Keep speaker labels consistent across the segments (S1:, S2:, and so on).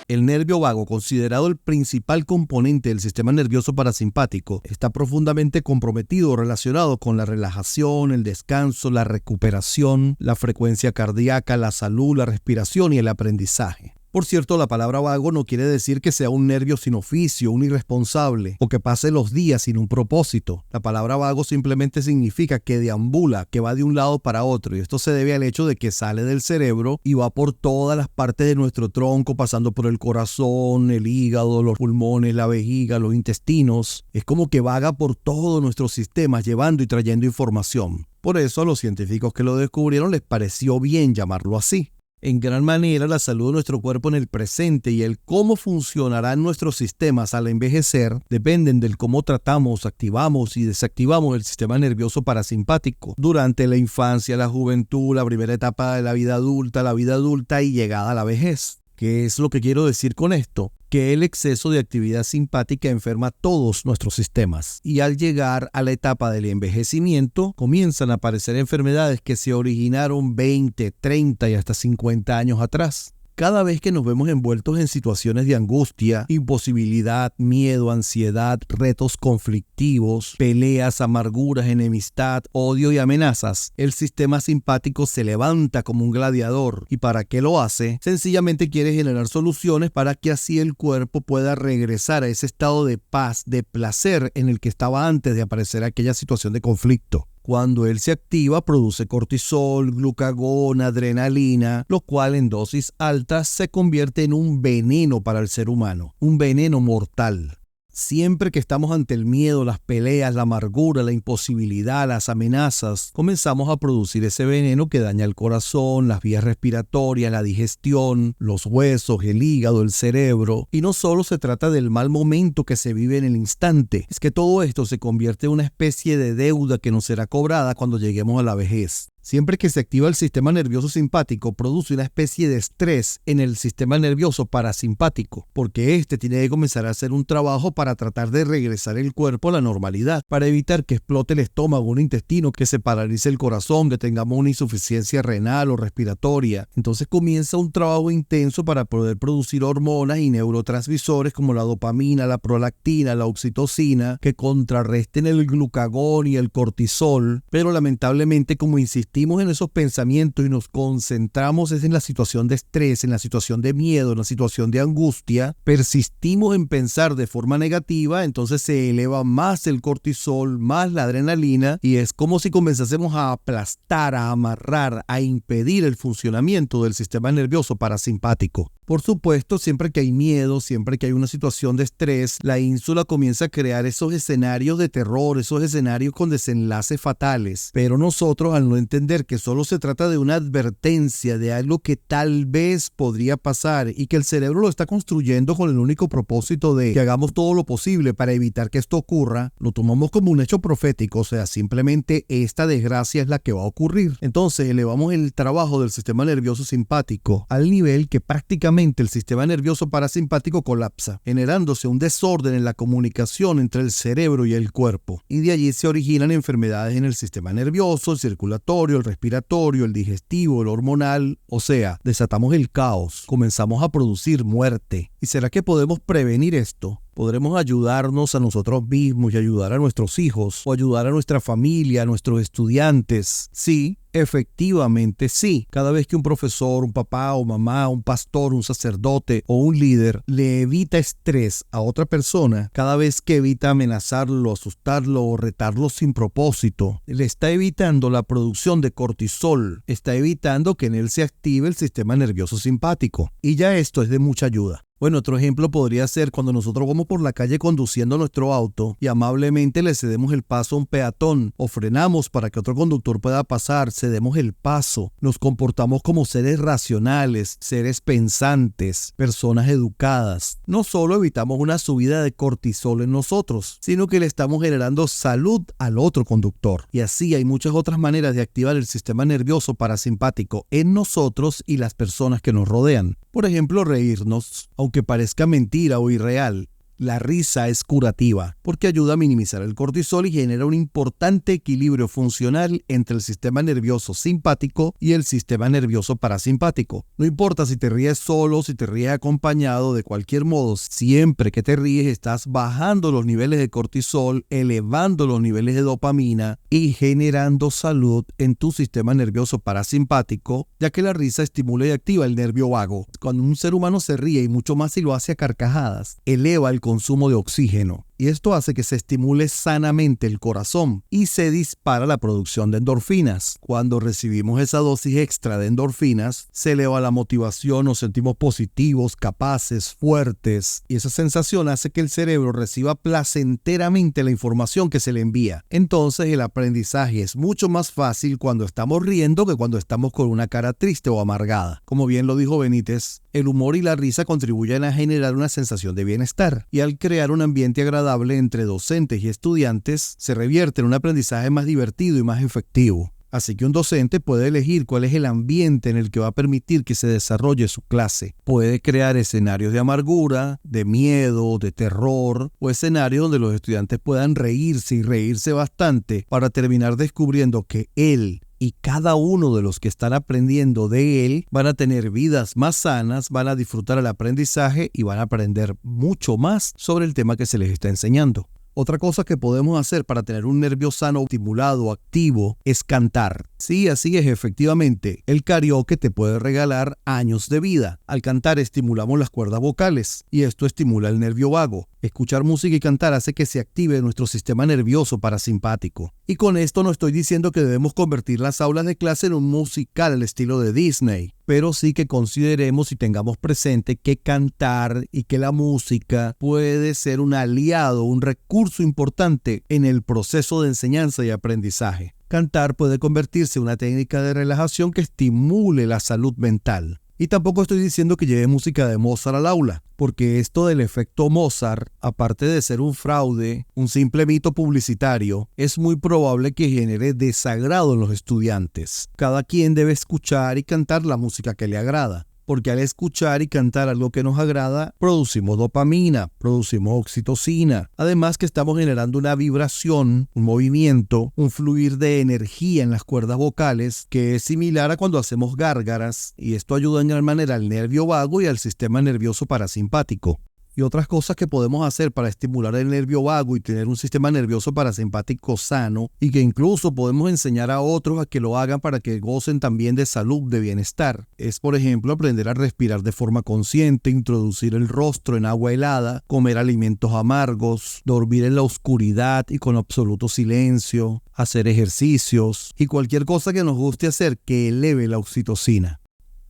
S1: El nervio vago, considerado el principal componente del sistema nervioso parasimpático, está profundamente comprometido o relacionado con la relajación, el descanso, la recuperación, la frecuencia cardíaca, la salud, la respiración y el aprendizaje. Por cierto, la palabra vago no quiere decir que sea un nervio sin oficio, un irresponsable, o que pase los días sin un propósito. La palabra vago simplemente significa que deambula, que va de un lado para otro, y esto se debe al hecho de que sale del cerebro y va por todas las partes de nuestro tronco, pasando por el corazón, el hígado, los pulmones, la vejiga, los intestinos. Es como que vaga por todos nuestros sistemas, llevando y trayendo información. Por eso a los científicos que lo descubrieron les pareció bien llamarlo así. En gran manera, la salud de nuestro cuerpo en el presente y el cómo funcionarán nuestros sistemas al envejecer dependen del cómo tratamos, activamos y desactivamos el sistema nervioso parasimpático durante la infancia, la juventud, la primera etapa de la vida adulta y llegada a la vejez. ¿Qué es lo que quiero decir con esto? Que el exceso de actividad simpática enferma todos nuestros sistemas y al llegar a la etapa del envejecimiento comienzan a aparecer enfermedades que se originaron 20, 30 y hasta 50 años atrás. Cada vez que nos vemos envueltos en situaciones de angustia, imposibilidad, miedo, ansiedad, retos conflictivos, peleas, amarguras, enemistad, odio y amenazas, el sistema simpático se levanta como un gladiador. ¿Y para qué lo hace? Sencillamente quiere generar soluciones para que así el cuerpo pueda regresar a ese estado de paz, de placer en el que estaba antes de aparecer aquella situación de conflicto. Cuando él se activa, produce cortisol, glucagón, adrenalina, lo cual en dosis altas se convierte en un veneno para el ser humano, un veneno mortal. Siempre que estamos ante el miedo, las peleas, la amargura, la imposibilidad, las amenazas, comenzamos a producir ese veneno que daña el corazón, las vías respiratorias, la digestión, los huesos, el hígado, el cerebro. Y no solo se trata del mal momento que se vive en el instante, es que todo esto se convierte en una especie de deuda que nos será cobrada cuando lleguemos a la vejez. Siempre que se activa el sistema nervioso simpático, produce una especie de estrés en el sistema nervioso parasimpático, porque este tiene que comenzar a hacer un trabajo para tratar de regresar el cuerpo a la normalidad, para evitar que explote el estómago, un intestino, que se paralice el corazón, que tengamos una insuficiencia renal o respiratoria. Entonces comienza un trabajo intenso para poder producir hormonas y neurotransmisores como la dopamina, la prolactina, la oxitocina, que contrarresten el glucagón y el cortisol, pero lamentablemente, como insistimos en esos pensamientos y nos concentramos en la situación de estrés, en la situación de miedo, en la situación de angustia, persistimos en pensar de forma negativa, entonces se eleva más el cortisol, más la adrenalina y es como si comenzásemos a aplastar, a amarrar, a impedir el funcionamiento del sistema nervioso parasimpático. Por supuesto, siempre que hay miedo, siempre que hay una situación de estrés, la ínsula comienza a crear esos escenarios de terror, esos escenarios con desenlaces fatales. Pero nosotros, al no entender que solo se trata de una advertencia de algo que tal vez podría pasar y que el cerebro lo está construyendo con el único propósito de que hagamos todo lo posible para evitar que esto ocurra, lo tomamos como un hecho profético, o sea, simplemente esta desgracia es la que va a ocurrir. Entonces elevamos el trabajo del sistema nervioso simpático al nivel que prácticamente el sistema nervioso parasimpático colapsa, generándose un desorden en la comunicación entre el cerebro y el cuerpo. Y de allí se originan enfermedades en el sistema nervioso, el circulatorio, el respiratorio, el digestivo, el hormonal. O sea, desatamos el caos, comenzamos a producir muerte. ¿Y será que podemos prevenir esto? ¿Podremos ayudarnos a nosotros mismos y ayudar a nuestros hijos o ayudar a nuestra familia, a nuestros estudiantes? Sí, efectivamente sí. Cada vez que un profesor, un papá o mamá, un pastor, un sacerdote o un líder le evita estrés a otra persona, cada vez que evita amenazarlo, asustarlo o retarlo sin propósito, le está evitando la producción de cortisol, está evitando que en él se active el sistema nervioso simpático. Y ya esto es de mucha ayuda. Bueno, otro ejemplo podría ser cuando nosotros vamos por la calle conduciendo nuestro auto y amablemente le cedemos el paso a un peatón o frenamos para que otro conductor pueda pasar, cedemos el paso, nos comportamos como seres racionales, seres pensantes, personas educadas. No solo evitamos una subida de cortisol en nosotros, sino que le estamos generando salud al otro conductor. Y así hay muchas otras maneras de activar el sistema nervioso parasimpático en nosotros y las personas que nos rodean. Por ejemplo, reírnos, aunque parezca mentira o irreal. La risa es curativa porque ayuda a minimizar el cortisol y genera un importante equilibrio funcional entre el sistema nervioso simpático y el sistema nervioso parasimpático. No importa si te ríes solo, si te ríes acompañado, de cualquier modo, siempre que te ríes estás bajando los niveles de cortisol, elevando los niveles de dopamina y generando salud en tu sistema nervioso parasimpático, ya que la risa estimula y activa el nervio vago. Cuando un ser humano se ríe, y mucho más si lo hace a carcajadas, eleva el consumo de oxígeno. Y esto hace que se estimule sanamente el corazón y se dispara la producción de endorfinas. Cuando recibimos esa dosis extra de endorfinas, se eleva la motivación, nos sentimos positivos, capaces, fuertes, y esa sensación hace que el cerebro reciba placenteramente la información que se le envía. Entonces el aprendizaje es mucho más fácil cuando estamos riendo que cuando estamos con una cara triste o amargada. Como bien lo dijo Benítez, el humor y la risa contribuyen a generar una sensación de bienestar, y al crear un ambiente agradable entre docentes y estudiantes, se revierte en un aprendizaje más divertido y más efectivo. Así que un docente puede elegir cuál es el ambiente en el que va a permitir que se desarrolle su clase. Puede crear escenarios de amargura, de miedo, de terror, o escenarios donde los estudiantes puedan reírse y reírse bastante para terminar descubriendo que él y cada uno de los que están aprendiendo de él van a tener vidas más sanas, van a disfrutar el aprendizaje y van a aprender mucho más sobre el tema que se les está enseñando. Otra cosa que podemos hacer para tener un nervio sano, estimulado, activo, es cantar. Sí, así es, efectivamente. El karaoke te puede regalar años de vida. Al cantar estimulamos las cuerdas vocales y esto estimula el nervio vago. Escuchar música y cantar hace que se active nuestro sistema nervioso parasimpático. Y con esto no estoy diciendo que debemos convertir las aulas de clase en un musical al estilo de Disney, pero sí que consideremos y tengamos presente que cantar y que la música puede ser un aliado, un recurso importante en el proceso de enseñanza y aprendizaje. Cantar puede convertirse en una técnica de relajación que estimule la salud mental. Y tampoco estoy diciendo que lleve música de Mozart al aula, porque esto del efecto Mozart, aparte de ser un fraude, un simple mito publicitario, es muy probable que genere desagrado en los estudiantes. Cada quien debe escuchar y cantar la música que le agrada, porque al escuchar y cantar algo que nos agrada, producimos dopamina, producimos oxitocina. Además que estamos generando una vibración, un movimiento, un fluir de energía en las cuerdas vocales que es similar a cuando hacemos gárgaras, y esto ayuda en gran manera al nervio vago y al sistema nervioso parasimpático. Y otras cosas que podemos hacer para estimular el nervio vago y tener un sistema nervioso parasimpático sano, y que incluso podemos enseñar a otros a que lo hagan para que gocen también de salud, de bienestar, es por ejemplo aprender a respirar de forma consciente, introducir el rostro en agua helada, comer alimentos amargos, dormir en la oscuridad y con absoluto silencio, hacer ejercicios y cualquier cosa que nos guste hacer que eleve la oxitocina.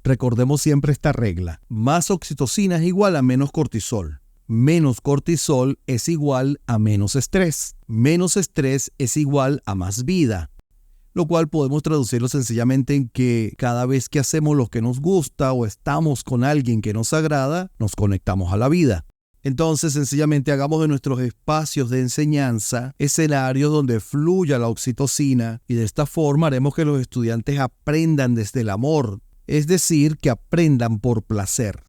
S1: Recordemos siempre esta regla: más oxitocina es igual a menos cortisol. Menos cortisol es igual a menos estrés. Menos estrés es igual a más vida. Lo cual podemos traducirlo sencillamente en que cada vez que hacemos lo que nos gusta o estamos con alguien que nos agrada, nos conectamos a la vida. Entonces, sencillamente hagamos de nuestros espacios de enseñanza escenarios donde fluya la oxitocina, y de esta forma haremos que los estudiantes aprendan desde el amor. Es decir, que aprendan por placer.